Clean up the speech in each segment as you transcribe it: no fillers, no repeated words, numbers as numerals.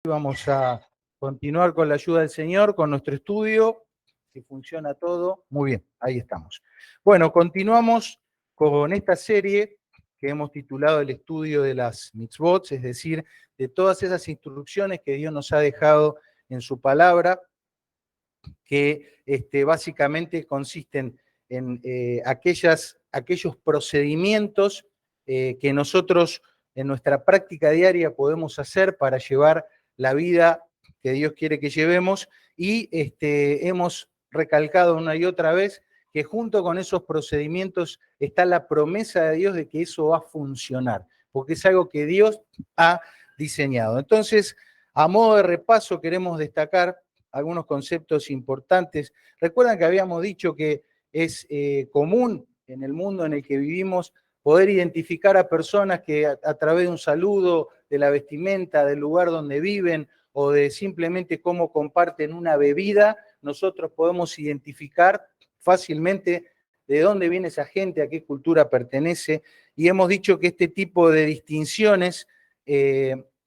vamos a continuar con la ayuda del Señor, con nuestro estudio. Si funciona todo, muy bien, ahí estamos. Bueno, continuamos con esta serie que hemos titulado el estudio de las mitzvot, es decir, de todas esas instrucciones que Dios nos ha dejado en su palabra, que básicamente consisten en aquellos procedimientos que nosotros en nuestra práctica diaria podemos hacer para llevar la vida que Dios quiere que llevemos, y hemos recalcado una y otra vez que junto con esos procedimientos está la promesa de Dios de que eso va a funcionar, porque es algo que Dios ha diseñado. Entonces, a modo de repaso, queremos destacar algunos conceptos importantes. Recuerdan que habíamos dicho que es común en el mundo en el que vivimos poder identificar a personas que a través de un saludo, de la vestimenta, del lugar donde viven o de simplemente cómo comparten una bebida, nosotros podemos identificar fácilmente de dónde viene esa gente, a qué cultura pertenece, y hemos dicho que este tipo de distinciones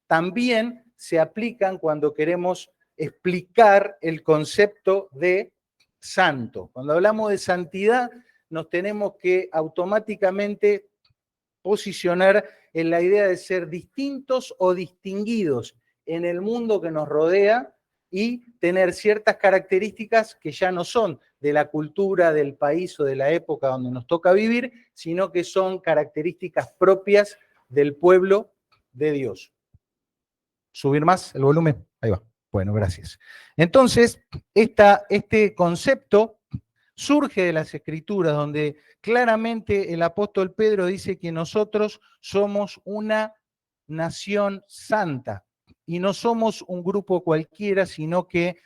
también se aplican cuando queremos explicar el concepto de santo. Cuando hablamos de santidad, nos tenemos que automáticamente posicionar en la idea de ser distintos o distinguidos en el mundo que nos rodea y tener ciertas características que ya no son de la cultura, del país o de la época donde nos toca vivir, sino que son características propias del pueblo de Dios. ¿Subir más el volumen? Ahí va. Bueno, gracias. Entonces, este concepto surge de las Escrituras, donde claramente el apóstol Pedro dice que nosotros somos una nación santa y no somos un grupo cualquiera, sino que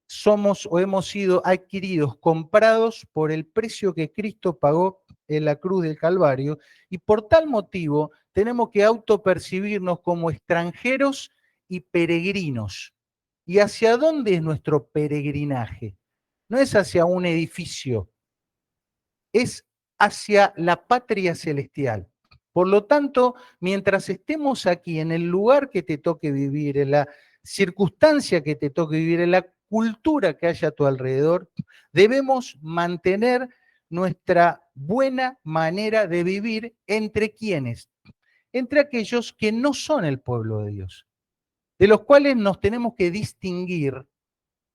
somos o hemos sido adquiridos, comprados por el precio que Cristo pagó en la cruz del Calvario, y por tal motivo tenemos que autopercibirnos como extranjeros y peregrinos. ¿Y hacia dónde es nuestro peregrinaje? No es hacia un edificio, es hacia la patria celestial. Por lo tanto, mientras estemos aquí, en el lugar que te toque vivir, en la circunstancia que te toque vivir, en la cultura que haya a tu alrededor, debemos mantener nuestra buena manera de vivir. ¿Entre quiénes? Entre aquellos que no son el pueblo de Dios, de los cuales nos tenemos que distinguir,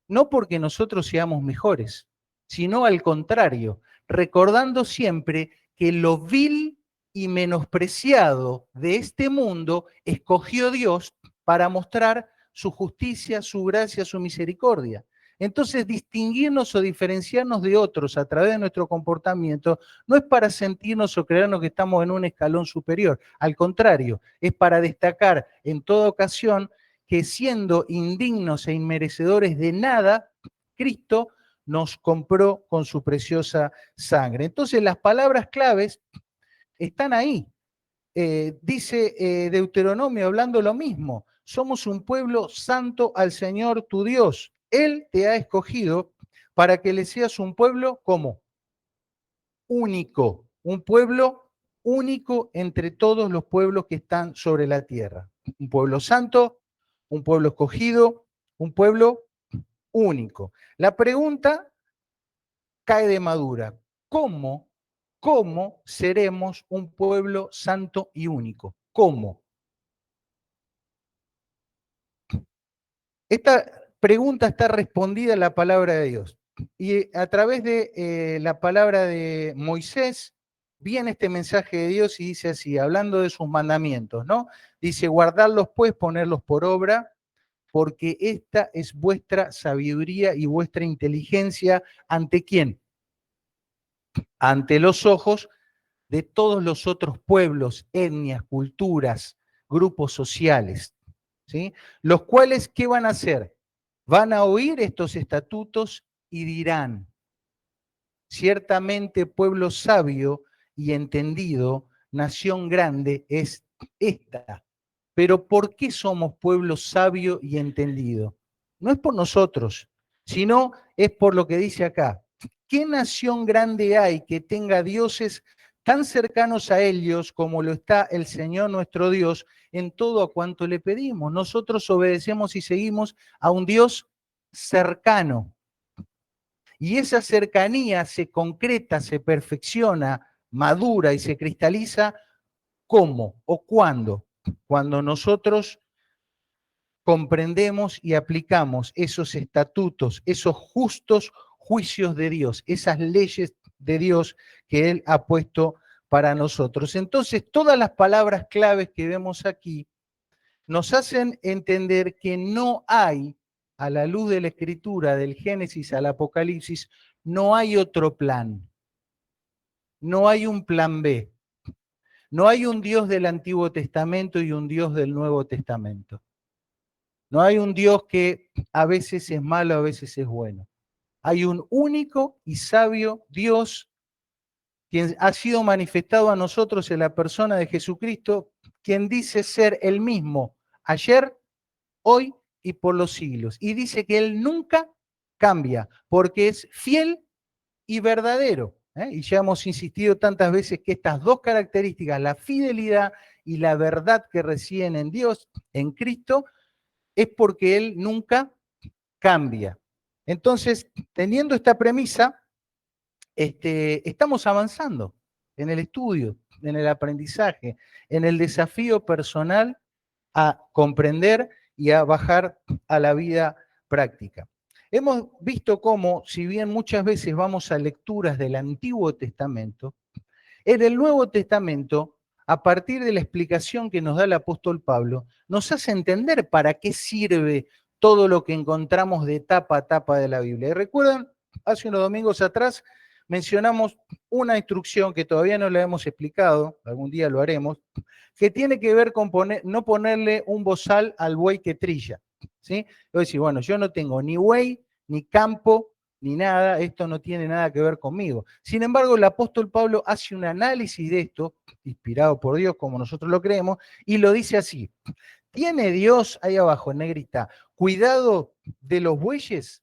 no porque nosotros seamos mejores, sino al contrario, recordando siempre que lo vil y menospreciado de este mundo escogió Dios para mostrar su justicia, su gracia, su misericordia. Entonces, distinguirnos o diferenciarnos de otros a través de nuestro comportamiento no es para sentirnos o creernos que estamos en un escalón superior. Al contrario, es para destacar en toda ocasión que siendo indignos e inmerecedores de nada, Cristo nos compró con su preciosa sangre. Entonces, las palabras claves están ahí. Dice Deuteronomio, hablando lo mismo: somos un pueblo santo al Señor tu Dios. Él te ha escogido para que le seas un pueblo como único, un pueblo único entre todos los pueblos que están sobre la tierra. Un pueblo santo, un pueblo escogido, un pueblo único. La pregunta cae de madura: ¿cómo seremos un pueblo santo y único? ¿Cómo? Esta pregunta está respondida en la palabra de Dios. Y a través de la palabra de Moisés viene este mensaje de Dios y dice así, hablando de sus mandamientos, ¿no? Dice: guardarlos pues, ponerlos por obra, porque esta es vuestra sabiduría y vuestra inteligencia. ¿Ante quién? Ante los ojos de todos los otros pueblos, etnias, culturas, grupos sociales, ¿sí? Los cuales, ¿qué van a hacer? Van a oír estos estatutos y dirán: ciertamente pueblo sabio y entendido, nación grande es esta. Pero ¿por qué somos pueblo sabio y entendido? No es por nosotros, sino es por lo que dice acá. ¿Qué nación grande hay que tenga dioses tan cercanos a ellos como lo está el Señor nuestro Dios en todo a cuanto le pedimos. Nosotros obedecemos y seguimos a un Dios cercano. Y esa cercanía se concreta, se perfecciona, madura y se cristaliza. ¿Cómo o cuándo? Cuando nosotros comprendemos y aplicamos esos estatutos, esos justos juicios de Dios, esas leyes de Dios que Él ha puesto para nosotros. Entonces, todas las palabras claves que vemos aquí nos hacen entender que no hay, a la luz de la Escritura, del Génesis al Apocalipsis, no hay otro plan. No hay un plan B. No hay un Dios del Antiguo Testamento y un Dios del Nuevo Testamento. No hay un Dios que a veces es malo, a veces es bueno. Hay un único y sabio Dios quien ha sido manifestado a nosotros en la persona de Jesucristo, quien dice ser el mismo ayer, hoy y por los siglos. Y dice que Él nunca cambia, porque es fiel y verdadero. Y ya hemos insistido tantas veces que estas dos características, la fidelidad y la verdad que residen en Dios, en Cristo, es porque Él nunca cambia. Entonces, teniendo esta premisa, estamos avanzando en el estudio, en el aprendizaje, en el desafío personal a comprender y a bajar a la vida práctica. Hemos visto cómo, si bien muchas veces vamos a lecturas del Antiguo Testamento, en el Nuevo Testamento, a partir de la explicación que nos da el apóstol Pablo, nos hace entender para qué sirve todo lo que encontramos de tapa a tapa de la Biblia. Y recuerdan, hace unos domingos atrás mencionamos una instrucción que todavía no la hemos explicado, algún día lo haremos, que tiene que ver con no ponerle un bozal al buey que trilla. ¿Sí? Yo decir, bueno, yo no tengo ni buey, ni campo, ni nada, esto no tiene nada que ver conmigo. Sin embargo, el apóstol Pablo hace un análisis de esto, inspirado por Dios, como nosotros lo creemos, y lo dice así: ¿tiene Dios, ahí abajo en negrita, cuidado de los bueyes?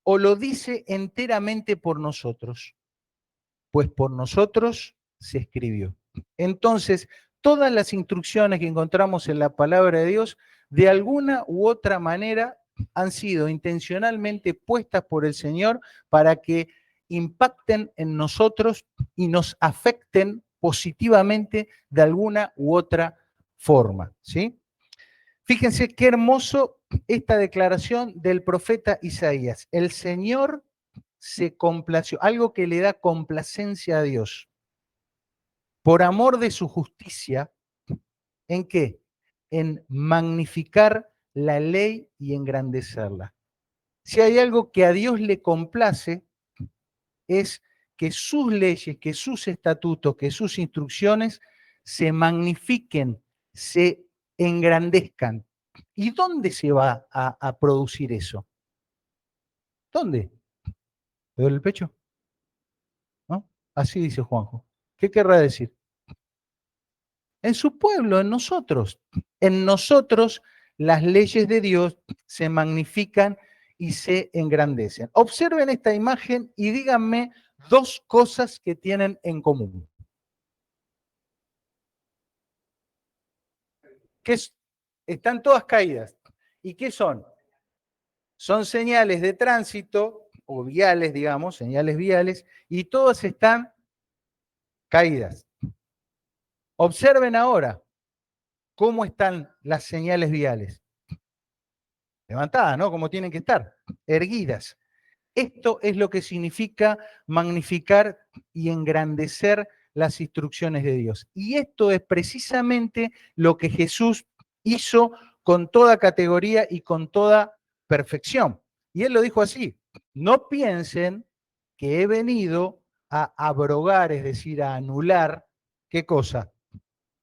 ¿O lo dice enteramente por nosotros? Pues por nosotros se escribió. Entonces, todas las instrucciones que encontramos en la palabra de Dios, de alguna u otra manera, han sido intencionalmente puestas por el Señor para que impacten en nosotros y nos afecten positivamente de alguna u otra forma, ¿sí? Fíjense qué hermoso esta declaración del profeta Isaías. El Señor se complació, algo que le da complacencia a Dios, por amor de su justicia. ¿En qué? En magnificar la ley y engrandecerla. Si hay algo que a Dios le complace, es que sus leyes, que sus estatutos, que sus instrucciones se magnifiquen, se engrandezcan. ¿Y dónde se va a producir eso? ¿Dónde? ¿Le duele el pecho? ¿No? Así dice Juanjo. ¿Qué querrá decir? En su pueblo, en nosotros. En nosotros las leyes de Dios se magnifican y se engrandecen. Observen esta imagen y díganme dos cosas que tienen en común. Están todas caídas. ¿Y qué son? Son señales de tránsito, o viales, digamos, señales viales, y todas están caídas. Observen ahora cómo están las señales viales. Levantadas, ¿no? Como tienen que estar, erguidas. Esto es lo que significa magnificar y engrandecer las instrucciones de Dios. Y esto es precisamente lo que Jesús hizo con toda categoría y con toda perfección. Y él lo dijo así: no piensen que he venido a abrogar, es decir, a anular, ¿qué cosa?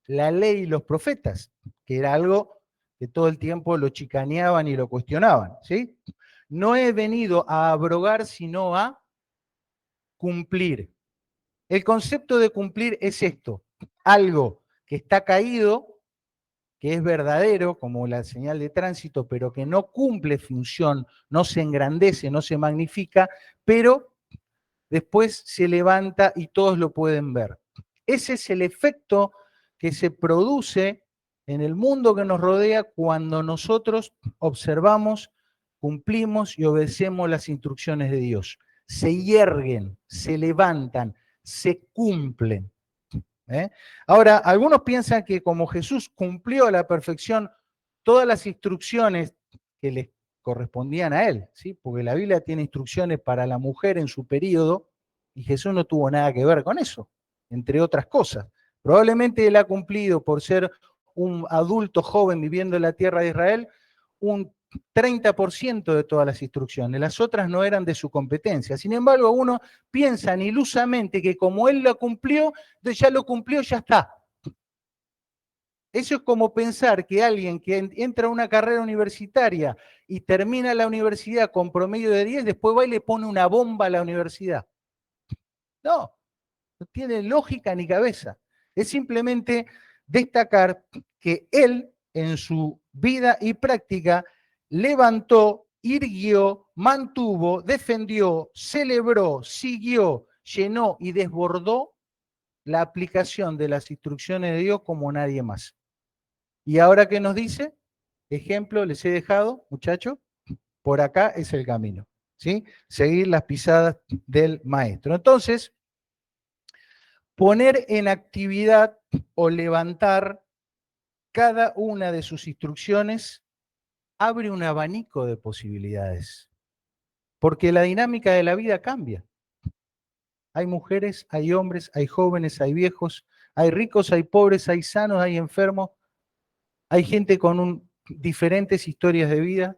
La ley y los profetas, que era algo que todo el tiempo lo chicaneaban y lo cuestionaban, ¿sí? No he venido a abrogar, sino a cumplir. El concepto de cumplir es esto: algo que está caído, que es verdadero, como la señal de tránsito, pero que no cumple función, no se engrandece, no se magnifica, pero después se levanta y todos lo pueden ver. Ese es el efecto que se produce en el mundo que nos rodea cuando nosotros observamos, cumplimos y obedecemos las instrucciones de Dios. Se yerguen, se levantan, se cumplen. Ahora, algunos piensan que como Jesús cumplió a la perfección todas las instrucciones que le correspondían a él, ¿sí? Porque la Biblia tiene instrucciones para la mujer en su periodo y Jesús no tuvo nada que ver con eso, entre otras cosas. Probablemente él ha cumplido por ser un adulto joven viviendo en la tierra de Israel un 30% de todas las instrucciones, las otras no eran de su competencia. Sin embargo, uno piensa ilusamente que como él lo cumplió, ya lo cumplió, ya está. Eso es como pensar que alguien que entra a una carrera universitaria y termina la universidad con promedio de 10, después va y le pone una bomba a la universidad. No, no tiene lógica ni cabeza. Es simplemente destacar que él, en su vida y práctica, levantó, irguió, mantuvo, defendió, celebró, siguió, llenó y desbordó la aplicación de las instrucciones de Dios como nadie más. Y ahora, ¿qué nos dice? Ejemplo, les he dejado, muchachos, por acá es el camino, ¿sí? Seguir las pisadas del maestro. Entonces, poner en actividad o levantar cada una de sus instrucciones abre un abanico de posibilidades, porque la dinámica de la vida cambia. Hay mujeres, hay hombres, hay jóvenes, hay viejos, hay ricos, hay pobres, hay sanos, hay enfermos, hay gente con diferentes historias de vida.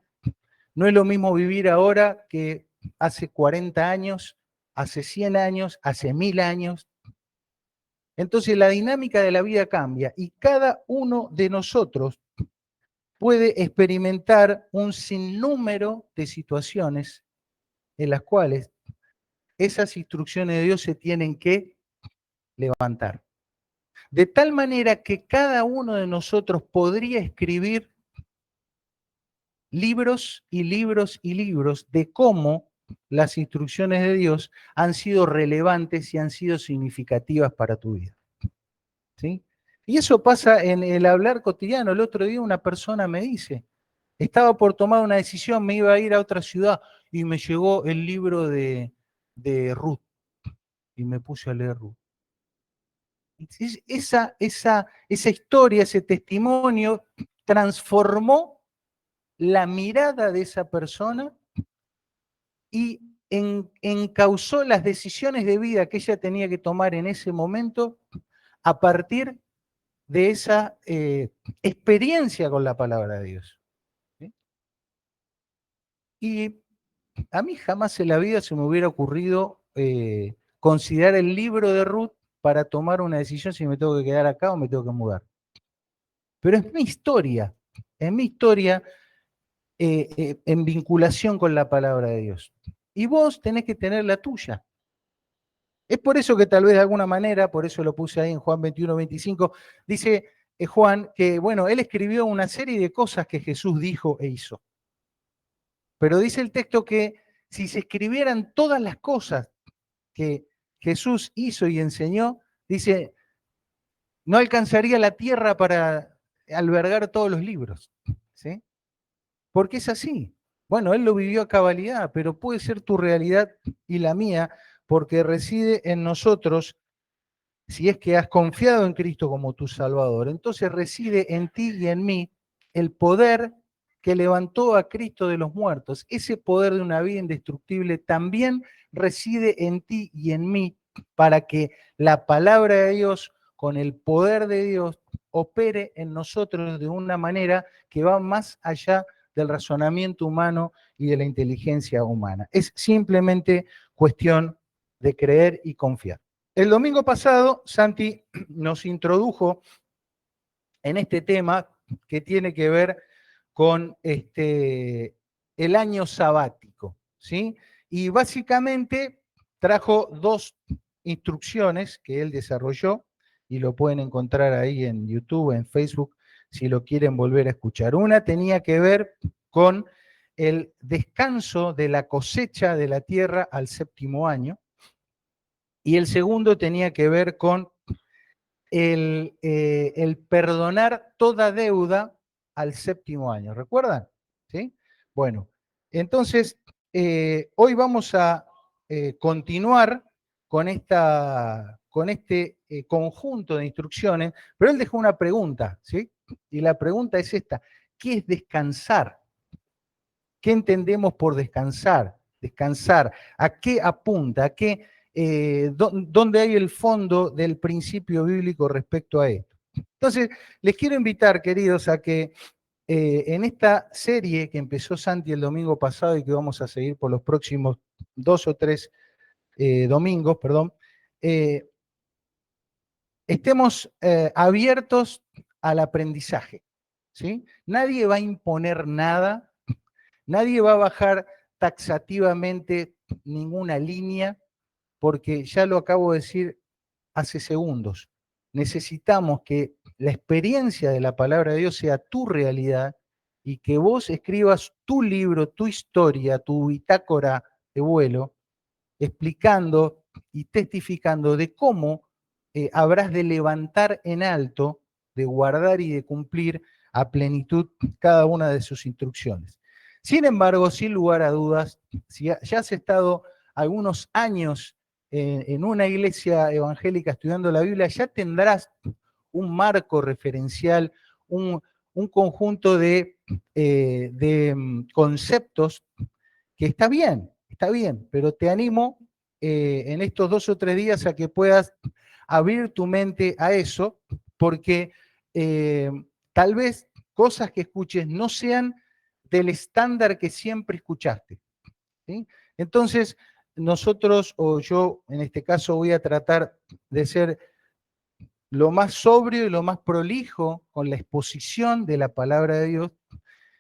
No es lo mismo vivir ahora que hace 40 años, hace 100 años, hace 1000 años. Entonces la dinámica de la vida cambia y cada uno de nosotros puede experimentar un sinnúmero de situaciones en las cuales esas instrucciones de Dios se tienen que levantar. De tal manera que cada uno de nosotros podría escribir libros y libros y libros de cómo las instrucciones de Dios han sido relevantes y han sido significativas para tu vida. ¿Sí? Y eso pasa en el hablar cotidiano. El otro día una persona me dice, estaba por tomar una decisión, me iba a ir a otra ciudad y me llegó el libro de Ruth y me puse a leer Ruth. Esa historia, ese testimonio transformó la mirada de esa persona y encauzó las decisiones de vida que ella tenía que tomar en ese momento a partir de esa experiencia con la palabra de Dios. ¿Sí? Y a mí jamás en la vida se me hubiera ocurrido considerar el libro de Ruth para tomar una decisión si me tengo que quedar acá o me tengo que mudar. Pero es mi historia en vinculación con la palabra de Dios. Y vos tenés que tener la tuya. Es por eso que tal vez de alguna manera, por eso lo puse ahí en Juan 21, 25, dice Juan que, bueno, él escribió una serie de cosas que Jesús dijo e hizo. Pero dice el texto que si se escribieran todas las cosas que Jesús hizo y enseñó, dice, no alcanzaría la tierra para albergar todos los libros. ¿Sí? Porque es así. Bueno, él lo vivió a cabalidad, pero puede ser tu realidad y la mía, porque reside en nosotros, si es que has confiado en Cristo como tu Salvador. Entonces reside en ti y en mí el poder que levantó a Cristo de los muertos. Ese poder de una vida indestructible también reside en ti y en mí para que la palabra de Dios, con el poder de Dios, opere en nosotros de una manera que va más allá del razonamiento humano y de la inteligencia humana. Es simplemente cuestión de creer y confiar. El domingo pasado, Santi nos introdujo en este tema que tiene que ver con el año sabático, ¿sí? Y básicamente trajo dos instrucciones que él desarrolló y lo pueden encontrar ahí en YouTube, en Facebook, si lo quieren volver a escuchar. Una tenía que ver con el descanso de la cosecha de la tierra al séptimo año y el segundo tenía que ver con el perdonar toda deuda al 7º año. ¿Recuerdan? ¿Sí? Bueno, entonces, hoy vamos a continuar con este conjunto de instrucciones, pero él dejó una pregunta, ¿sí? Y la pregunta es esta: ¿qué es descansar? ¿Qué entendemos por descansar? Descansar, ¿a qué apunta? ¿A qué, dónde hay el fondo del principio bíblico respecto a esto? Entonces, les quiero invitar, queridos, a que en esta serie que empezó Santi el domingo pasado y que vamos a seguir por los próximos 2 o 3 domingos, perdón, estemos abiertos al aprendizaje, ¿sí? Nadie va a imponer nada, nadie va a bajar taxativamente ninguna línea, porque ya lo acabo de decir hace segundos. Necesitamos que la experiencia de la palabra de Dios sea tu realidad y que vos escribas tu libro, tu historia, tu bitácora de vuelo, explicando y testificando de cómo habrás de levantar en alto, de guardar y de cumplir a plenitud cada una de sus instrucciones. Sin embargo, sin lugar a dudas, si ya has estado algunos años en una iglesia evangélica estudiando la Biblia, ya tendrás un marco referencial, un conjunto de conceptos que está bien, pero te animo en estos 2 o 3 días a que puedas abrir tu mente a eso, porque tal vez cosas que escuches no sean del estándar que siempre escuchaste, ¿sí? Entonces, nosotros, o yo en este caso, voy a tratar de ser lo más sobrio y lo más prolijo con la exposición de la palabra de Dios,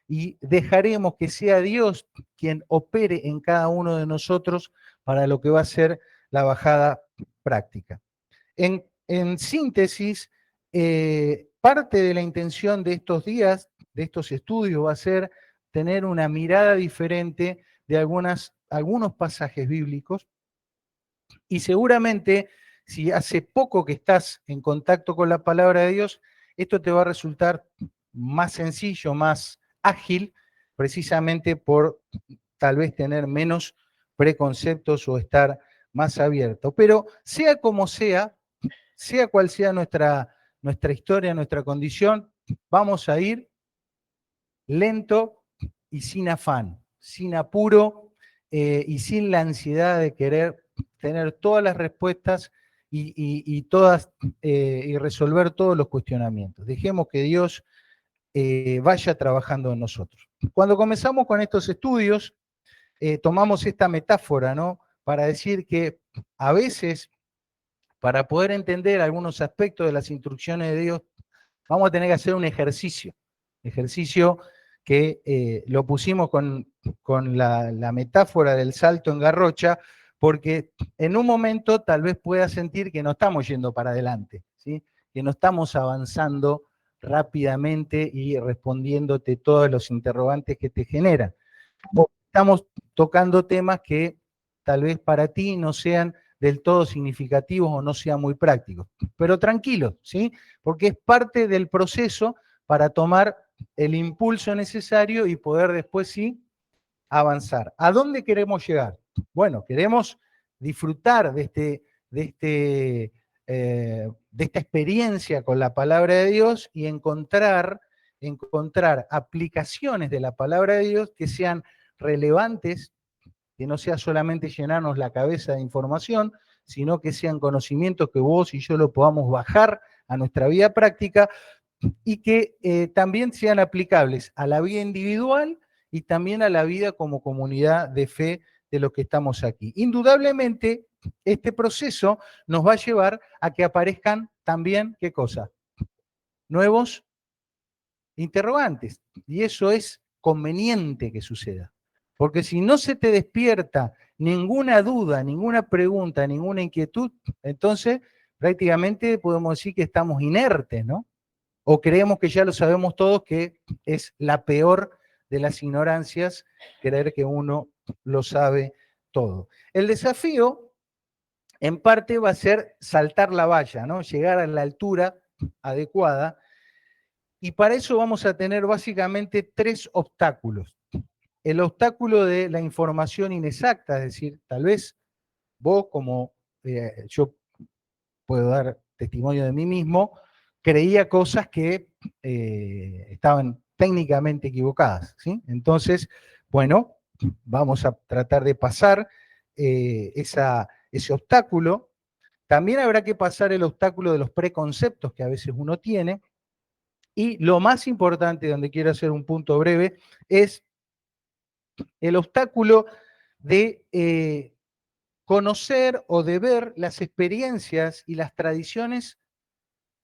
y dejaremos que sea Dios quien opere en cada uno de nosotros para lo que va a ser la bajada práctica. En síntesis, parte de la intención de estos días, de estos estudios, va a ser tener una mirada diferente de algunos pasajes bíblicos, y seguramente si hace poco que estás en contacto con la palabra de Dios, esto te va a resultar más sencillo, más ágil, precisamente por tal vez tener menos preconceptos o estar más abierto. Pero sea como sea cual sea nuestra historia, nuestra condición, vamos a ir lento y sin afán, sin apuro y sin la ansiedad de querer tener todas las respuestas y resolver todos los cuestionamientos. Dejemos que Dios vaya trabajando en nosotros. Cuando comenzamos con estos estudios, tomamos esta metáfora, ¿no? Para decir que a veces, para poder entender algunos aspectos de las instrucciones de Dios, vamos a tener que hacer un ejercicio que lo pusimos con la metáfora del salto en garrocha, porque en un momento tal vez puedas sentir que no estamos yendo para adelante, ¿sí? Que no estamos avanzando rápidamente y respondiéndote todos los interrogantes que te generan. O estamos tocando temas que tal vez para ti no sean del todo significativos o no sean muy prácticos. Pero tranquilo, ¿sí? Porque es parte del proceso para tomar el impulso necesario y poder después sí avanzar. ¿A dónde queremos llegar? Bueno, queremos disfrutar de esta experiencia con la palabra de Dios y encontrar aplicaciones de la palabra de Dios que sean relevantes, que no sea solamente llenarnos la cabeza de información, sino que sean conocimientos que vos y yo lo podamos bajar a nuestra vida práctica y que también sean aplicables a la vida individual y también a la vida como comunidad de fe de los que estamos aquí. Indudablemente, este proceso nos va a llevar a que aparezcan también, ¿qué cosa? Nuevos interrogantes. Y eso es conveniente que suceda. Porque si no se te despierta ninguna duda, ninguna pregunta, ninguna inquietud, entonces prácticamente podemos decir que estamos inertes, ¿no? O creemos que ya lo sabemos todos, que es la peor de las ignorancias, creer que uno lo sabe todo. El desafío en parte va a ser saltar la valla, ¿no? Llegar a la altura adecuada. Y para eso vamos a tener básicamente 3 obstáculos. El obstáculo de la información inexacta, es decir, tal vez vos, como yo puedo dar testimonio de mí mismo, creía cosas que estaban técnicamente equivocadas, ¿sí? Entonces, bueno, vamos a tratar de pasar ese obstáculo. También habrá que pasar el obstáculo de los preconceptos que a veces uno tiene. Y lo más importante, donde quiero hacer un punto breve, es el obstáculo de conocer o de ver las experiencias y las tradiciones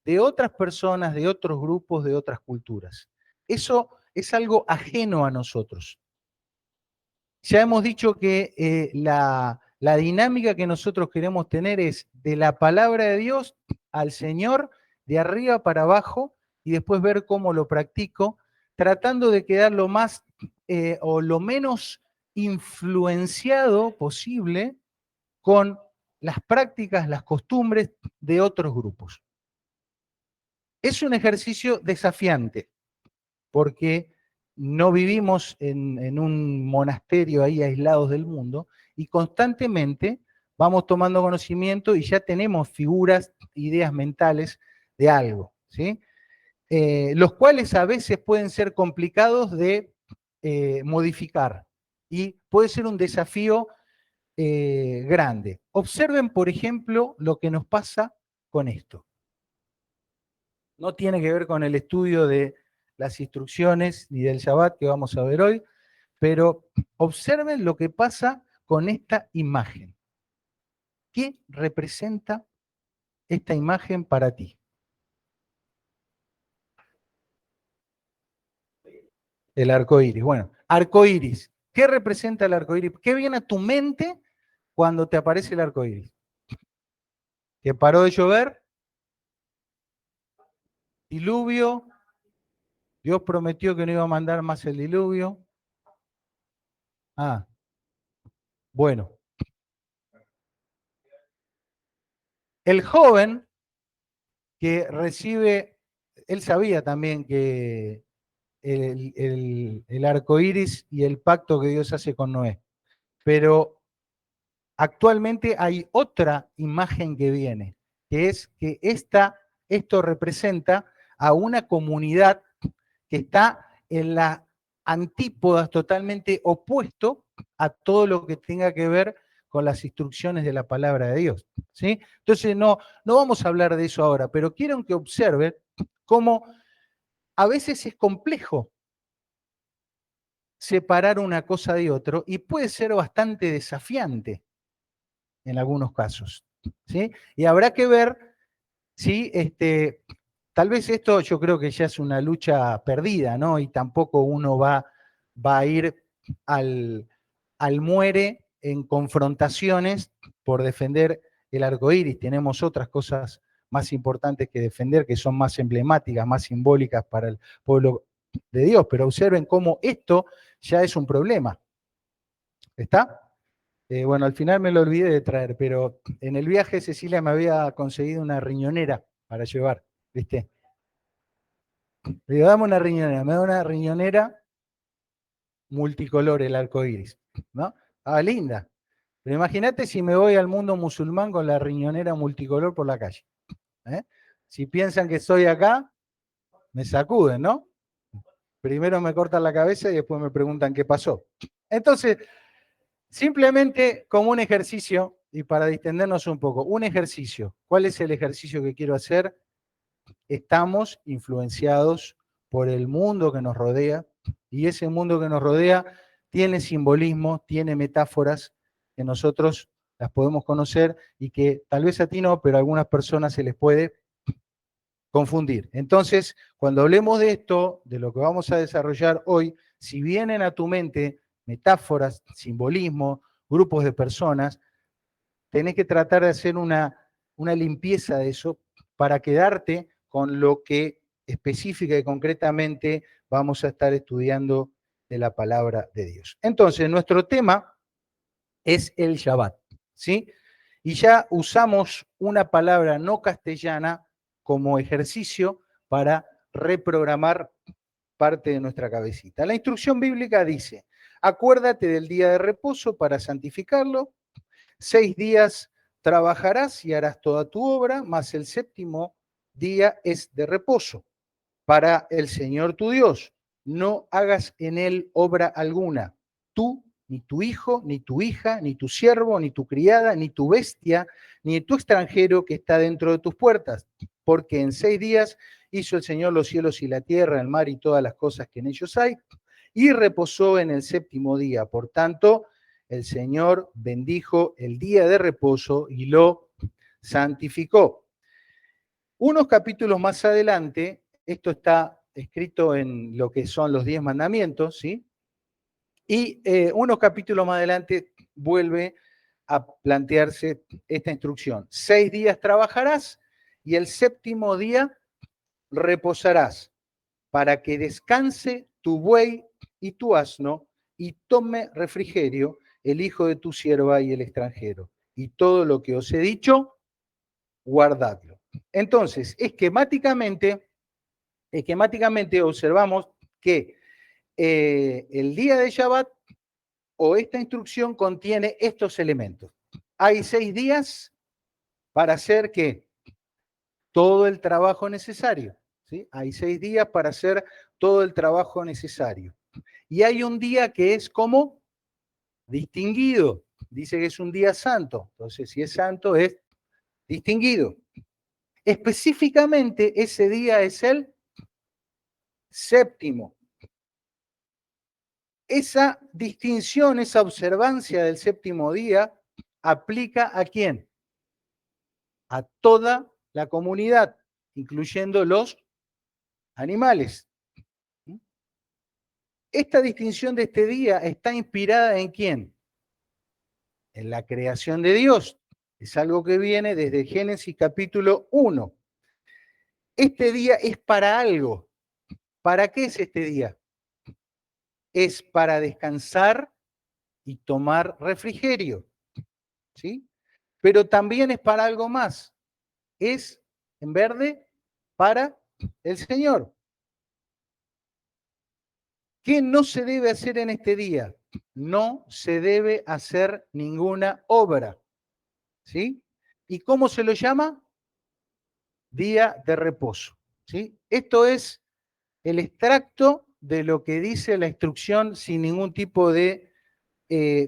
de otras personas, de otros grupos, de otras culturas. Eso es algo ajeno a nosotros. Ya hemos dicho que la dinámica que nosotros queremos tener es de la palabra de Dios al Señor, de arriba para abajo, y después ver cómo lo practico, tratando de quedar lo más o lo menos influenciado posible con las prácticas, las costumbres de otros grupos. Es un ejercicio desafiante, porque no vivimos en un monasterio ahí aislados del mundo y constantemente vamos tomando conocimiento y ya tenemos figuras, ideas mentales de algo, ¿sí? Los cuales a veces pueden ser complicados de modificar y puede ser un desafío grande. Observen, por ejemplo, lo que nos pasa con esto. No tiene que ver con el estudio de las instrucciones ni del Shabbat que vamos a ver hoy, pero observen lo que pasa con esta imagen. ¿Qué representa esta imagen para ti? El arco iris. Bueno, arco iris. ¿Qué representa el arco iris? ¿Qué viene a tu mente cuando te aparece el arco iris? ¿Que paró de llover? ¿Diluvio? ¿Dios prometió que no iba a mandar más el diluvio? Ah, bueno. El joven que recibe, él sabía también que el arco iris y el pacto que Dios hace con Noé, pero actualmente hay otra imagen que viene, que es que esto representa a una comunidad que está en las antípodas, totalmente opuesto a todo lo que tenga que ver con las instrucciones de la palabra de Dios, ¿sí? Entonces no vamos a hablar de eso ahora, pero quiero que observen cómo a veces es complejo separar una cosa de otro y puede ser bastante desafiante en algunos casos, ¿sí? Y habrá que ver si tal vez esto yo creo que ya es una lucha perdida, ¿no? Y tampoco uno va a ir al muere en confrontaciones por defender el arco iris. Tenemos otras cosas más importantes que defender, que son más emblemáticas, más simbólicas para el pueblo de Dios. Pero observen cómo esto ya es un problema. ¿Está? Bueno, al final me lo olvidé de traer, pero en el viaje Cecilia me había conseguido una riñonera para llevar, ¿viste? Le digo, dame una riñonera, me da una riñonera multicolor el arco iris, ¿no? Ah, linda. Pero imagínate si me voy al mundo musulmán con la riñonera multicolor por la calle. ¿Eh? Si piensan que estoy acá, me sacuden, ¿no? Primero me cortan la cabeza y después me preguntan qué pasó. Entonces, simplemente como un ejercicio, y para distendernos un poco, un ejercicio. ¿Cuál es el ejercicio que quiero hacer? Estamos influenciados por el mundo que nos rodea, y ese mundo que nos rodea tiene simbolismo, tiene metáforas que nosotros las podemos conocer y que tal vez a ti no, pero a algunas personas se les puede confundir. Entonces, cuando hablemos de esto, de lo que vamos a desarrollar hoy, si vienen a tu mente metáforas, simbolismo, grupos de personas, tenés que tratar de hacer una limpieza de eso para quedarte con lo que específica y concretamente vamos a estar estudiando de la palabra de Dios. Entonces, nuestro tema es el Shabbat, ¿sí? Y ya usamos una palabra no castellana como ejercicio para reprogramar parte de nuestra cabecita. La instrucción bíblica dice, acuérdate del día de reposo para santificarlo, 6 días trabajarás y harás toda tu obra, mas el séptimo día es de reposo para el Señor tu Dios. No hagas en él obra alguna, tú, ni tu hijo, ni tu hija, ni tu siervo, ni tu criada, ni tu bestia, ni tu extranjero que está dentro de tus puertas, porque en 6 días hizo el Señor los cielos y la tierra, el mar y todas las cosas que en ellos hay, y reposó en el séptimo día. Por tanto, el Señor bendijo el día de reposo y lo santificó. Unos capítulos más adelante, esto está escrito en lo que son los 10 mandamientos, ¿sí? Y unos capítulos más adelante vuelve a plantearse esta instrucción. 6 días trabajarás y el séptimo día reposarás para que descanse tu buey y tu asno y tome refrigerio el hijo de tu sierva y el extranjero. Y todo lo que os he dicho, guardadlo. Entonces, esquemáticamente observamos que el día de Shabbat o esta instrucción contiene estos elementos. Hay 6 días para hacer ¿qué? Todo el trabajo necesario. ¿Sí? Hay 6 días para hacer todo el trabajo necesario. Y hay un día que es como distinguido. Dice que es un día santo. Entonces, si es santo, es distinguido. Específicamente, ese día es el séptimo. Esa distinción, esa observancia del séptimo día, aplica ¿a quién? A toda la comunidad, incluyendo los animales. Esta distinción de este día está inspirada ¿en quién? En la creación de Dios. Es algo que viene desde Génesis capítulo 1. Este día es para algo. ¿Para qué es este día? Es para descansar y tomar refrigerio, ¿sí? Pero también es para algo más. Es, en verde, para el Señor. ¿Qué no se debe hacer en este día? No se debe hacer ninguna obra, ¿sí? ¿Y cómo se lo llama? Día de reposo, ¿sí? Esto es el extracto de lo que dice la instrucción sin ningún tipo de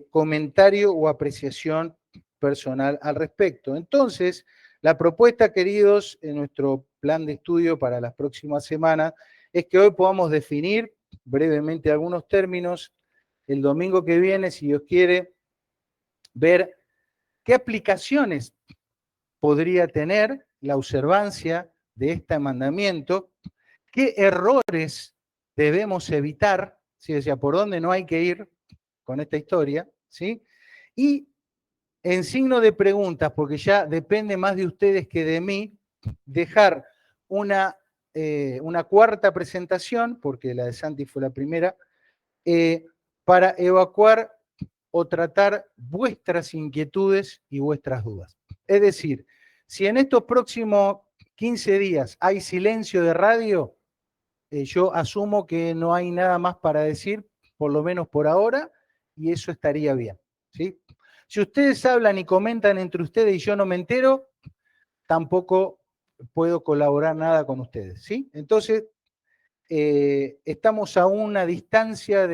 comentario o apreciación personal al respecto. Entonces, la propuesta, queridos, en nuestro plan de estudio para las próximas semanas, es que hoy podamos definir brevemente algunos términos. El domingo que viene, si Dios quiere, ver qué aplicaciones podría tener la observancia de este mandamiento, qué errores debemos evitar, ¿sí? O sea, por dónde no hay que ir con esta historia, ¿sí? Y en signo de preguntas, porque ya depende más de ustedes que de mí, dejar una cuarta presentación, porque la de Santi fue la primera, para evacuar o tratar vuestras inquietudes y vuestras dudas. Es decir, si en estos próximos 15 días hay silencio de radio, yo asumo que no hay nada más para decir, por lo menos por ahora, y eso estaría bien, ¿sí? Si ustedes hablan y comentan entre ustedes y yo no me entero, tampoco puedo colaborar nada con ustedes, ¿sí? Entonces, estamos a una distancia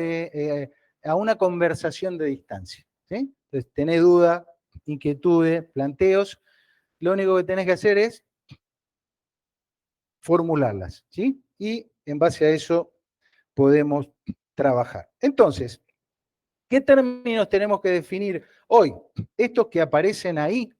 a una conversación de distancia, ¿sí? Entonces, tenés dudas, inquietudes, planteos, lo único que tenés que hacer es formularlas, ¿sí? Y en base a eso podemos trabajar. Entonces, ¿qué términos tenemos que definir hoy? Estos que aparecen ahí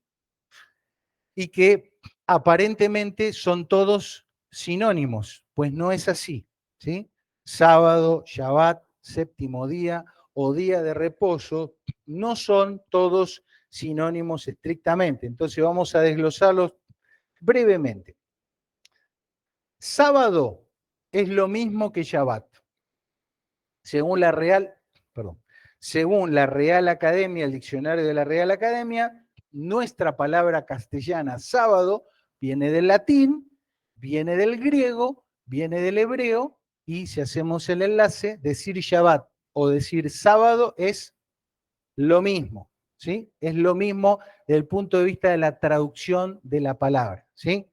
y que aparentemente son todos sinónimos, pues no es así, ¿sí? Sábado, Shabbat, séptimo día o día de reposo, no son todos sinónimos estrictamente. Entonces vamos a desglosarlos brevemente. Sábado es lo mismo que Shabbat. Según la Real Academia, el diccionario de la Real Academia, nuestra palabra castellana sábado viene del latín, viene del griego, viene del hebreo, y si hacemos el enlace, decir Shabbat o decir sábado es lo mismo, ¿sí? Es lo mismo desde el punto de vista de la traducción de la palabra, ¿sí?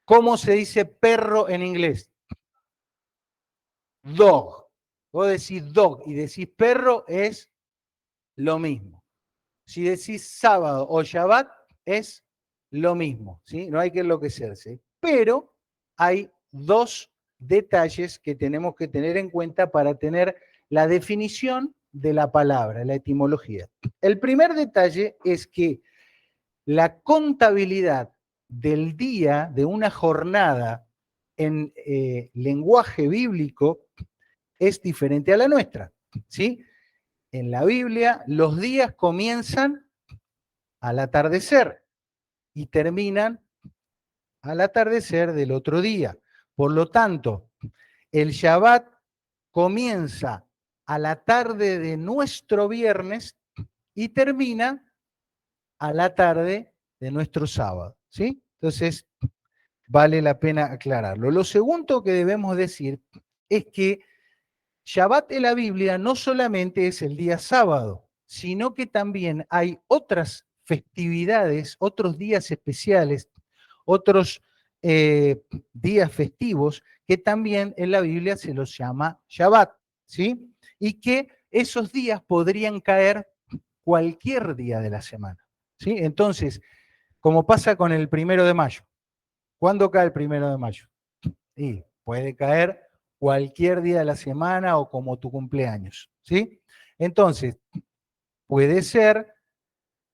¿Cómo se dice perro en inglés? Dog. Vos decís dog y decís perro, es lo mismo. Si decís sábado o Shabbat, es lo mismo, ¿sí? No hay que enloquecerse. Pero hay dos detalles que tenemos que tener en cuenta para tener la definición de la palabra, la etimología. El primer detalle es que la contabilidad del día, de una jornada en lenguaje bíblico, es diferente a la nuestra, ¿sí? En la Biblia, los días comienzan al atardecer y terminan al atardecer del otro día. Por lo tanto, el Shabbat comienza a la tarde de nuestro viernes y termina a la tarde de nuestro sábado, ¿sí? Entonces, vale la pena aclararlo. Lo segundo que debemos decir es que Shabbat en la Biblia no solamente es el día sábado, sino que también hay otras festividades, otros días especiales, otros días festivos que también en la Biblia se los llama Shabbat, ¿sí? Y que esos días podrían caer cualquier día de la semana, ¿sí? Entonces, como pasa con el 1 de mayo, ¿cuándo cae el 1 de mayo? Y puede caer cualquier día de la semana o como tu cumpleaños, ¿sí? Entonces, puede ser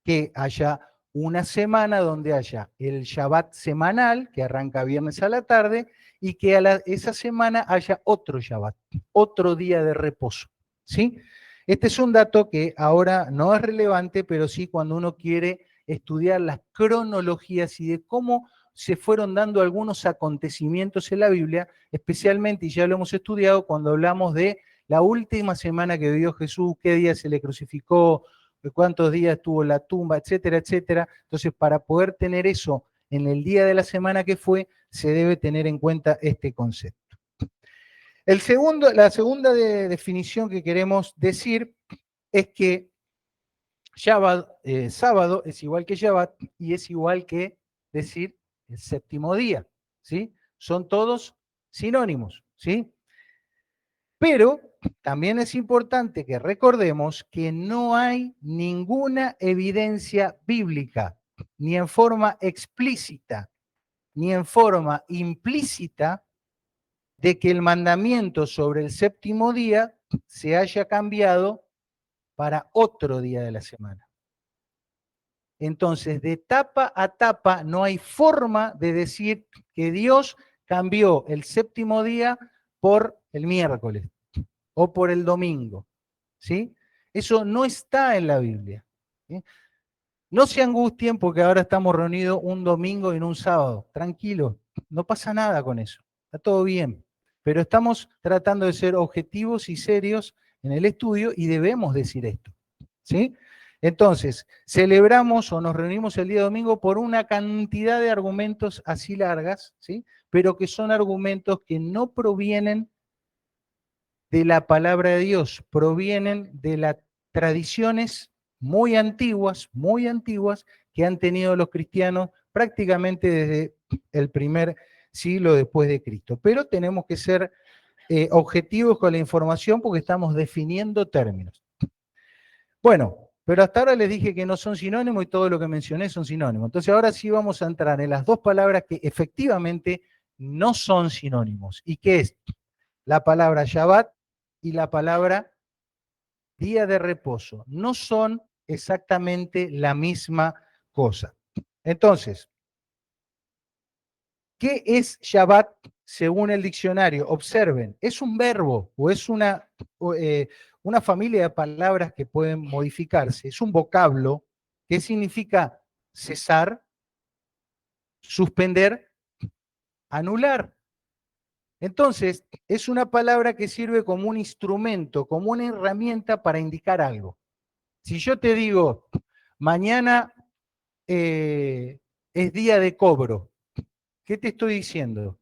que haya una semana donde haya el Shabbat semanal, que arranca viernes a la tarde, y que esa semana haya otro Shabbat, otro día de reposo, ¿sí? Este es un dato que ahora no es relevante, pero sí cuando uno quiere estudiar las cronologías y de cómo se fueron dando algunos acontecimientos en la Biblia, especialmente, y ya lo hemos estudiado, cuando hablamos de la última semana que vivió Jesús, qué día se le crucificó, cuántos días estuvo en la tumba, etcétera, etcétera. Entonces, para poder tener eso en el día de la semana que fue, se debe tener en cuenta este concepto. La segunda definición que queremos decir es que sábado es igual que Shabbat y es igual que decir el séptimo día, ¿sí? Son todos sinónimos, ¿sí? Pero también es importante que recordemos que no hay ninguna evidencia bíblica, ni en forma explícita, ni en forma implícita, de que el mandamiento sobre el séptimo día se haya cambiado para otro día de la semana. Entonces, de tapa a tapa no hay forma de decir que Dios cambió el séptimo día por el miércoles o por el domingo, ¿sí? Eso no está en la Biblia, ¿sí? No se angustien porque ahora estamos reunidos un domingo y no un sábado. Tranquilo, no pasa nada con eso. Está todo bien. Pero estamos tratando de ser objetivos y serios en el estudio y debemos decir esto, ¿sí? Entonces, celebramos o nos reunimos el día domingo por una cantidad de argumentos así largas, ¿sí? Pero que son argumentos que no provienen de la palabra de Dios, provienen de las tradiciones muy antiguas que han tenido los cristianos prácticamente desde el primer siglo después de Cristo. Pero tenemos que ser objetivos con la información porque estamos definiendo términos. Bueno, pero hasta ahora les dije que no son sinónimos y todo lo que mencioné son sinónimos. Entonces ahora sí vamos a entrar en las dos palabras que efectivamente no son sinónimos. ¿Y qué es? La palabra Shabbat y la palabra día de reposo. No son exactamente la misma cosa. Entonces, ¿qué es Shabbat según el diccionario? Observen, es un verbo o es una familia de palabras que pueden modificarse. Es un vocablo que significa cesar, suspender, anular. Entonces, es una palabra que sirve como un instrumento, como una herramienta para indicar algo. Si yo te digo, mañana es día de cobro. ¿Qué te estoy diciendo?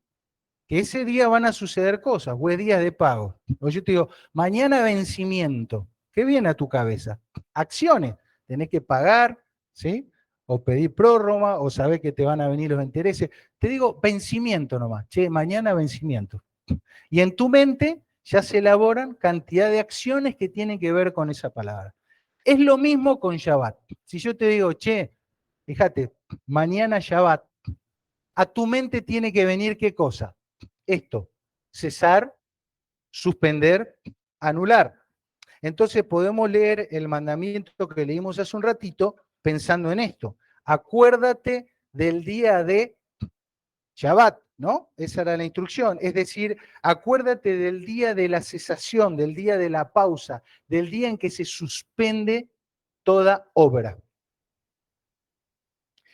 Que ese día van a suceder cosas, o es día de pago. O yo te digo, mañana vencimiento. ¿Qué viene a tu cabeza? Acciones. Tenés que pagar, ¿sí? O pedir prórroga, o saber que te van a venir los intereses. Te digo vencimiento nomás. Che, mañana vencimiento. Y en tu mente ya se elaboran cantidad de acciones que tienen que ver con esa palabra. Es lo mismo con Shabbat. Si yo te digo, che, fíjate, mañana Shabbat, a tu mente tiene que venir ¿qué cosa? Esto, cesar, suspender, anular. Entonces podemos leer el mandamiento que leímos hace un ratito pensando en esto. Acuérdate del día de Shabbat, ¿no? Esa era la instrucción. Es decir, acuérdate del día de la cesación, del día de la pausa, del día en que se suspende toda obra.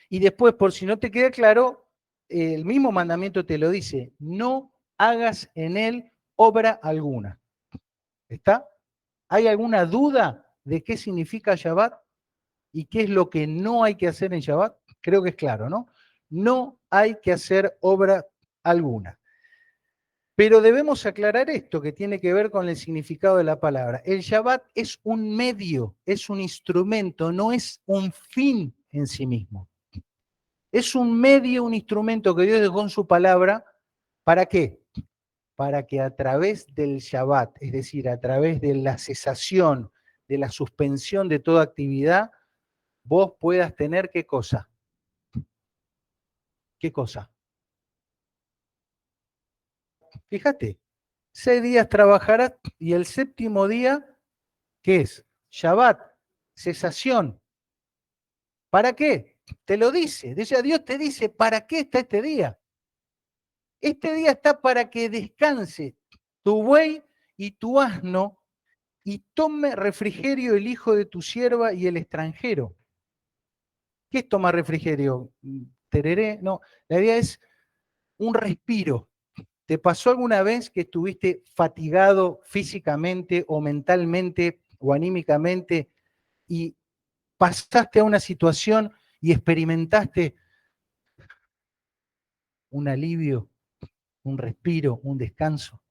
Y después, por si no te queda claro, el mismo mandamiento te lo dice, no hagas en él obra alguna. ¿Está? ¿Hay alguna duda de qué significa Shabbat y qué es lo que no hay que hacer en Shabbat? Creo que es claro, ¿no? No hay que hacer obra alguna. Pero debemos aclarar esto que tiene que ver con el significado de la palabra. El Shabbat es un medio, es un instrumento, no es un fin en sí mismo. Es un medio, un instrumento que Dios dejó en su palabra. ¿Para qué? Para que a través del Shabbat, es decir, a través de la cesación, de la suspensión de toda actividad, vos puedas tener ¿qué cosa? ¿Qué cosa? Fíjate, 6 días trabajarás y el séptimo día, ¿qué es? Shabbat, cesación. ¿Para qué? Te lo dice. Dios te dice, ¿para qué está este día? Este día está para que descanse tu buey y tu asno y tome refrigerio el hijo de tu sierva y el extranjero. ¿Qué es tomar refrigerio? Tereré, no. La idea es un respiro. ¿Te pasó alguna vez que estuviste fatigado físicamente o mentalmente o anímicamente y pasaste a una situación y experimentaste un alivio, un respiro, un descanso?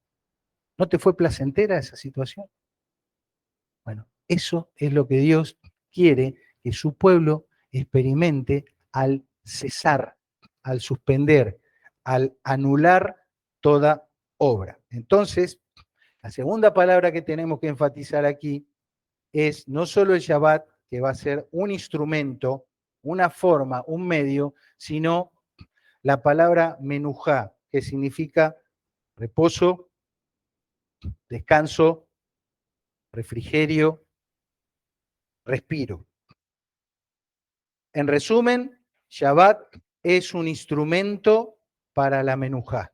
¿No te fue placentera esa situación? Bueno, eso es lo que Dios quiere que su pueblo experimente al cesar, al suspender, al anular toda obra. Entonces, la segunda palabra que tenemos que enfatizar aquí es no solo el Shabbat, que va a ser un instrumento, una forma, un medio, sino la palabra menujá, que significa reposo, descanso, refrigerio, respiro. En resumen, Shabbat es un instrumento para la menujá.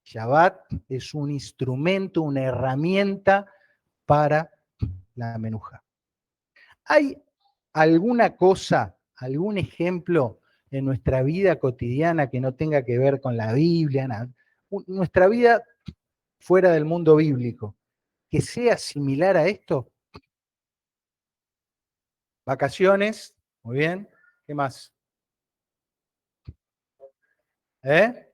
Shabbat es un instrumento, una herramienta para la menujá. ¿Hay alguna cosa, algún ejemplo en nuestra vida cotidiana que no tenga que ver con la Biblia, nada? Nuestra vida fuera del mundo bíblico, que sea similar a esto? Vacaciones, muy bien. ¿Qué más? ¿Eh?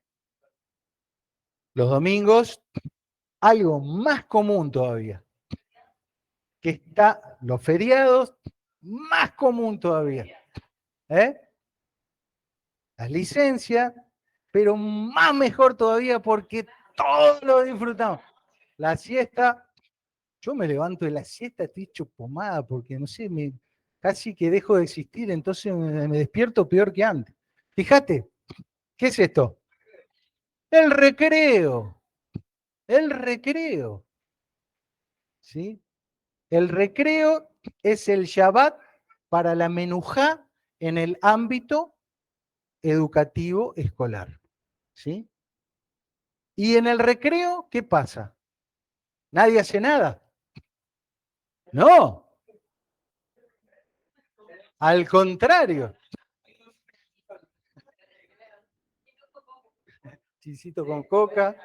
Los domingos, algo más común todavía, que está los feriados, más común todavía. ¿Eh? Las licencias, pero más mejor todavía porque todos lo disfrutamos. La siesta, yo me levanto de la siesta, estoy hecho pomada porque no sé, casi que dejo de existir, entonces me despierto peor que antes. Fíjate, ¿qué es esto? El recreo, el recreo, ¿sí? El recreo es el Shabbat para la menujá en el ámbito educativo escolar, ¿sí? Y en el recreo, ¿qué pasa? ¿Nadie hace nada? No, al contrario. Chisito con coca.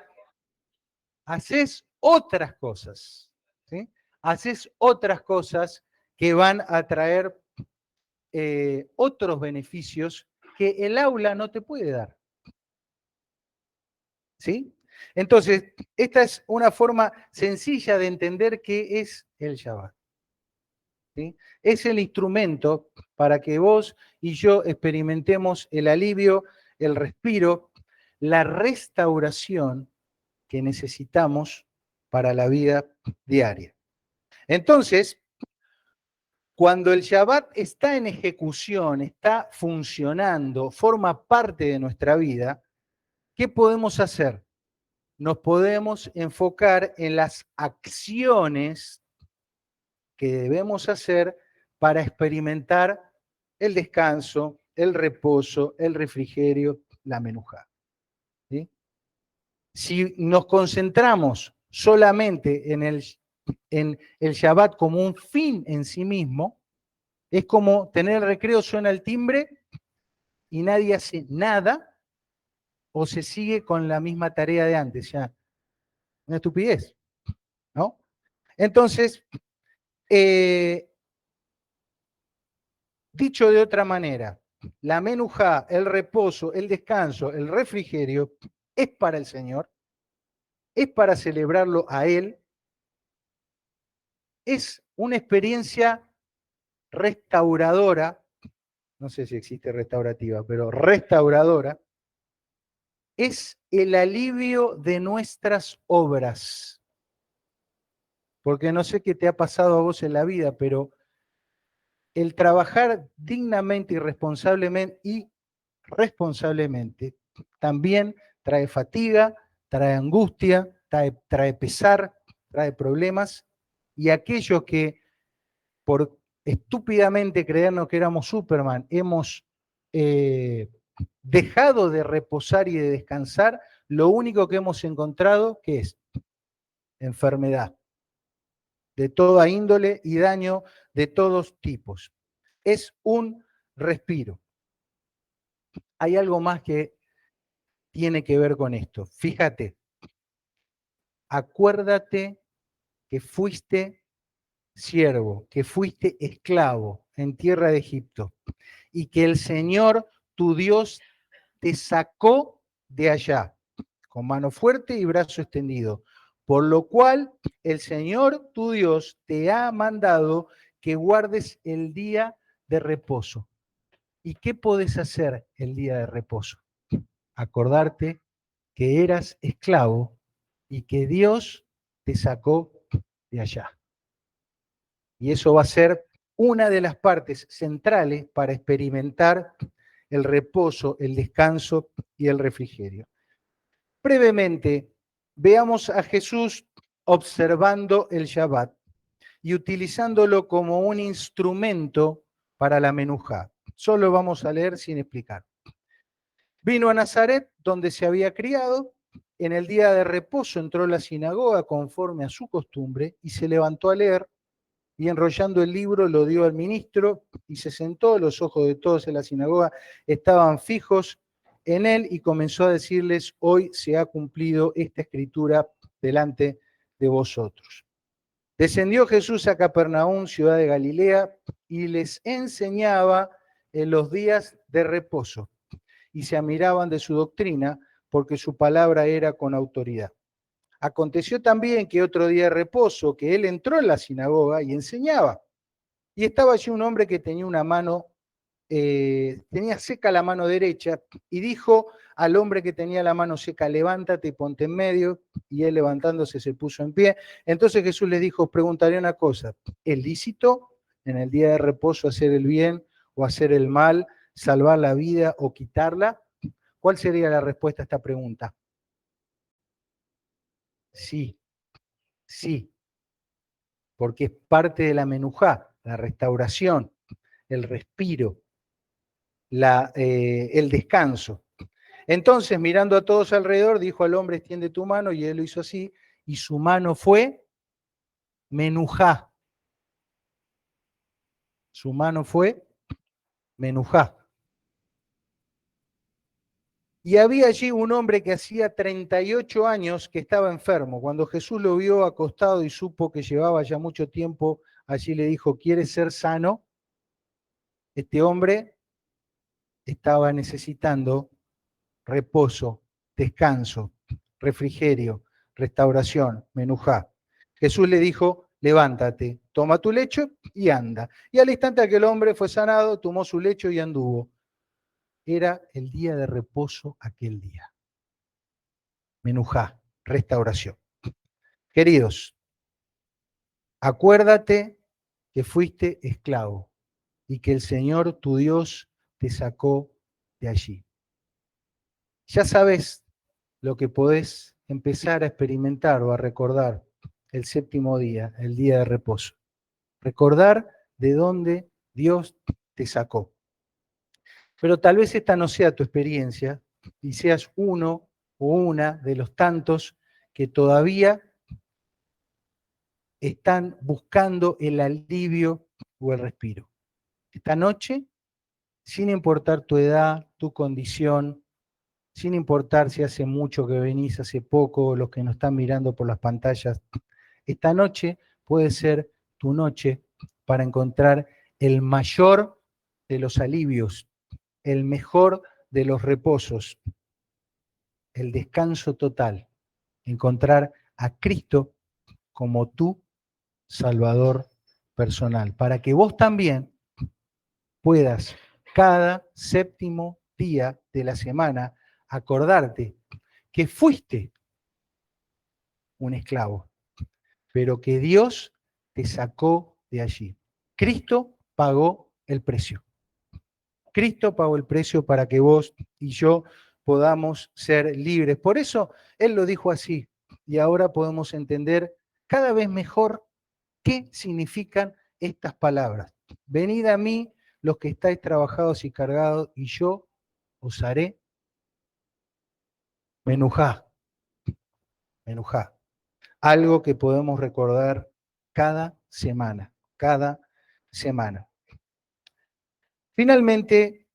Haces otras cosas, ¿sí? Haces otras cosas que van a traer otros beneficios que el aula no te puede dar. ¿Sí? Entonces, esta es una forma sencilla de entender qué es el Shabbat. ¿Sí? Es el instrumento para que vos y yo experimentemos el alivio, el respiro, la restauración que necesitamos para la vida diaria. Entonces, cuando el Shabbat está en ejecución, está funcionando, forma parte de nuestra vida, ¿qué podemos hacer? Nos podemos enfocar en las acciones que debemos hacer para experimentar el descanso, el reposo, el refrigerio, la menujá. ¿Sí? Si nos concentramos solamente en el Shabbat como un fin en sí mismo, es como tener el recreo, suena el timbre y nadie hace nada o se sigue con la misma tarea de antes. Ya, una estupidez, ¿no? Entonces, dicho de otra manera, la menujá, el reposo, el descanso, el refrigerio, es para el Señor, es para celebrarlo a Él, es una experiencia restauradora, no sé si existe restaurativa, pero restauradora, es el alivio de nuestras obras. Porque no sé qué te ha pasado a vos en la vida, pero el trabajar dignamente y responsablemente también trae fatiga, trae angustia, trae pesar, trae problemas, y aquellos que por estúpidamente creernos que éramos Superman hemos dejado de reposar y de descansar, lo único que hemos encontrado, ¿qué es? Enfermedad de toda índole y daño de todos tipos. Es un respiro. Hay algo más que tiene que ver con esto. Fíjate, acuérdate que fuiste siervo, que fuiste esclavo en tierra de Egipto y que el Señor, tu Dios, te sacó de allá con mano fuerte y brazo extendido. Por lo cual el Señor, tu Dios, te ha mandado que guardes el día de reposo. ¿Y qué podés hacer el día de reposo? Acordarte que eras esclavo y que Dios te sacó de allá. Y eso va a ser una de las partes centrales para experimentar el reposo, el descanso y el refrigerio. Brevemente, veamos a Jesús observando el Shabbat y utilizándolo como un instrumento para la menujá. Solo vamos a leer sin explicar. Vino a Nazaret, donde se había criado. En el día de reposo entró a la sinagoga conforme a su costumbre y se levantó a leer, y enrollando el libro lo dio al ministro y se sentó. Los ojos de todos en la sinagoga estaban fijos en él y comenzó a decirles: hoy se ha cumplido esta escritura delante de vosotros. Descendió Jesús a Capernaum, ciudad de Galilea, y les enseñaba en los días de reposo, y se admiraban de su doctrina, porque su palabra era con autoridad. Aconteció también que otro día de reposo, que él entró en la sinagoga y enseñaba. Y estaba allí un hombre que tenía una mano, tenía seca la mano derecha, y dijo al hombre que tenía la mano seca: levántate y ponte en medio. Y él, levantándose, se puso en pie. Entonces Jesús les dijo: os preguntaré una cosa, ¿es lícito en el día de reposo hacer el bien o hacer el mal, salvar la vida o quitarla? ¿Cuál sería la respuesta a esta pregunta? Sí, sí, porque es parte de la menujá, la restauración, el respiro, el descanso. Entonces, mirando a todos alrededor, dijo al hombre: extiende tu mano, y él lo hizo así, y su mano fue menujá. Su mano fue menujá. Y había allí un hombre que hacía 38 años que estaba enfermo. Cuando Jesús lo vio acostado y supo que llevaba ya mucho tiempo allí, le dijo: ¿quieres ser sano? Este hombre estaba necesitando reposo, descanso, refrigerio, restauración, menujá. Jesús le dijo, levántate, toma tu lecho y anda. Y al instante aquel hombre fue sanado, tomó su lecho y anduvo. Era el día de reposo aquel día. Menujá, restauración. Queridos, acuérdate que fuiste esclavo y que el Señor tu Dios te sacó de allí. Ya sabes lo que podés empezar a experimentar o a recordar el séptimo día, el día de reposo. Recordar de dónde Dios te sacó. Pero tal vez esta no sea tu experiencia y seas uno o una de los tantos que todavía están buscando el alivio o el respiro. Esta noche, sin importar tu edad, tu condición, sin importar si hace mucho que venís, hace poco, los que nos están mirando por las pantallas, esta noche puede ser tu noche para encontrar el mayor de los alivios, el mejor de los reposos, el descanso total, encontrar a Cristo como tu Salvador personal, para que vos también puedas cada séptimo día de la semana acordarte que fuiste un esclavo, pero que Dios te sacó de allí. Cristo pagó el precio. Cristo pagó el precio para que vos y yo podamos ser libres. Por eso Él lo dijo así, y ahora podemos entender cada vez mejor qué significan estas palabras. Venid a mí los que estáis trabajados y cargados, y yo os haré menujá, menujá. Algo que podemos recordar cada semana, cada semana. Finalmente,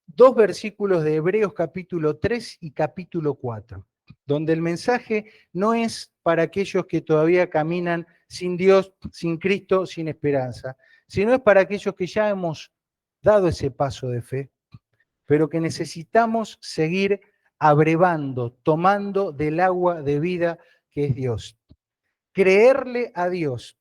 dos versículos de Hebreos capítulo 3 y capítulo 4, donde el mensaje no es para aquellos que todavía caminan sin Dios, sin Cristo, sin esperanza, sino es para aquellos que ya hemos dado ese paso de fe, pero que necesitamos seguir abrevando, tomando del agua de vida que es Dios. Creerle a Dios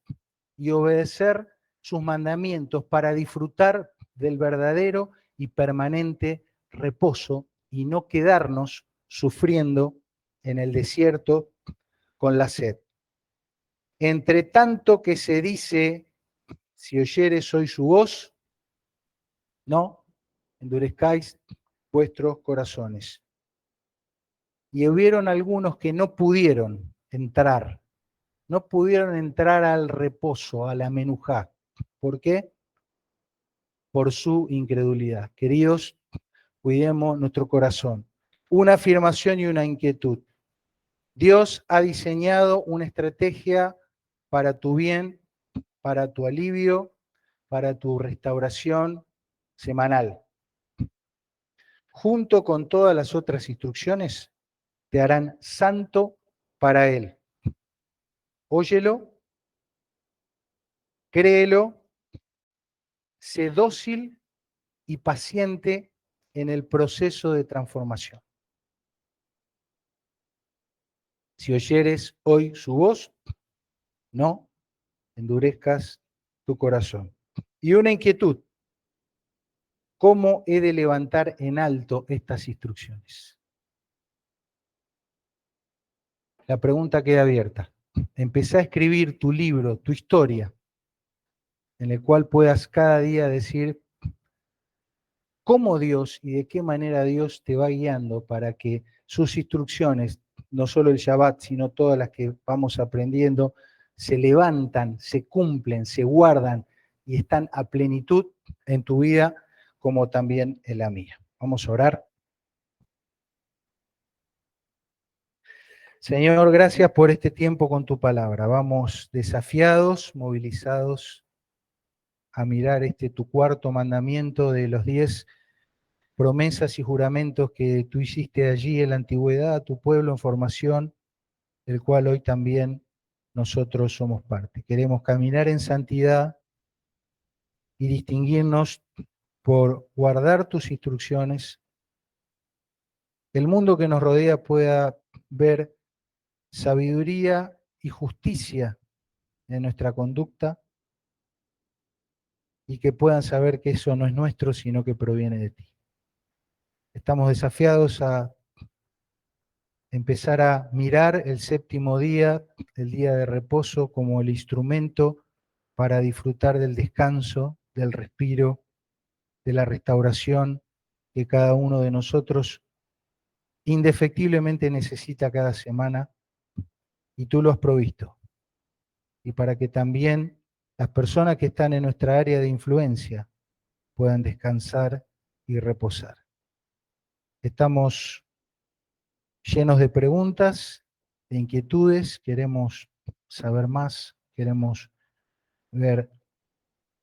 y obedecer sus mandamientos para disfrutar del verdadero y permanente reposo y no quedarnos sufriendo en el desierto con la sed. Entre tanto que se dice, si oyeres hoy su voz, no endurezcáis vuestros corazones. Y hubieron algunos que no pudieron entrar al reposo, a la menujá. ¿Por qué? Por su incredulidad. Queridos, cuidemos nuestro corazón. Una afirmación y una inquietud. Dios ha diseñado una estrategia para tu bien, para tu alivio, para tu restauración semanal. Junto con todas las otras instrucciones, te harán santo para Él. Óyelo, créelo, sé dócil y paciente en el proceso de transformación. Si oyeres hoy su voz, no endurezcas tu corazón. Y una inquietud, ¿cómo he de levantar en alto estas instrucciones? La pregunta queda abierta. Empezá a escribir tu libro, tu historia, en el cual puedas cada día decir cómo Dios y de qué manera Dios te va guiando para que sus instrucciones, no solo el Shabbat, sino todas las que vamos aprendiendo, se levantan, se cumplen, se guardan y están a plenitud en tu vida como también en la mía. Vamos a orar. Señor, gracias por este tiempo con tu palabra. Vamos desafiados, movilizados a mirar tu cuarto mandamiento de los 10 promesas y juramentos que tú hiciste allí en la antigüedad a tu pueblo en formación, del cual hoy también nosotros somos parte. Queremos caminar en santidad, y distinguirnos por guardar tus instrucciones, el mundo que nos rodea pueda ver sabiduría y justicia en nuestra conducta y que puedan saber que eso no es nuestro, sino que proviene de ti. Estamos desafiados a empezar a mirar el séptimo día, el día de reposo, como el instrumento para disfrutar del descanso, del respiro, de la restauración que cada uno de nosotros indefectiblemente necesita cada semana, y tú lo has provisto. Y para que también las personas que están en nuestra área de influencia puedan descansar y reposar. Estamos llenos de preguntas, de inquietudes, queremos saber más, queremos ver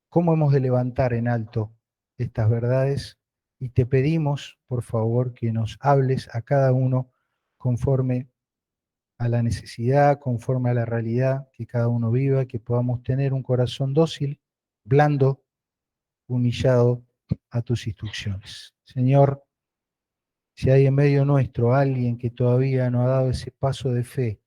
cómo hemos de levantar en alto estas verdades, y te pedimos, por favor, que nos hables a cada uno conforme a la necesidad, conforme a la realidad que cada uno viva, que podamos tener un corazón dócil, blando, humillado a tus instrucciones. Señor, si hay en medio nuestro alguien que todavía no ha dado ese paso de fe,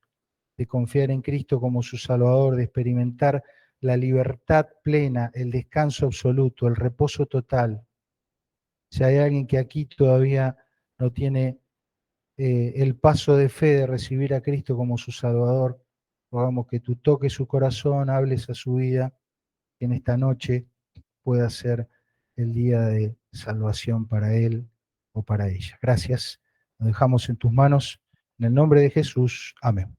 de confiar en Cristo como su Salvador, de experimentar la libertad plena, el descanso absoluto, el reposo total, si hay alguien que aquí todavía no tiene el paso de fe de recibir a Cristo como su Salvador, rogamos que tú toques su corazón, hables a su vida, que en esta noche pueda ser el día de salvación para él o para ella. Gracias. Nos dejamos en tus manos. En el nombre de Jesús. Amén.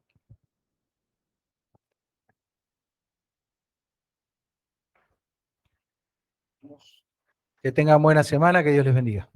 Que tengan buena semana, que Dios les bendiga.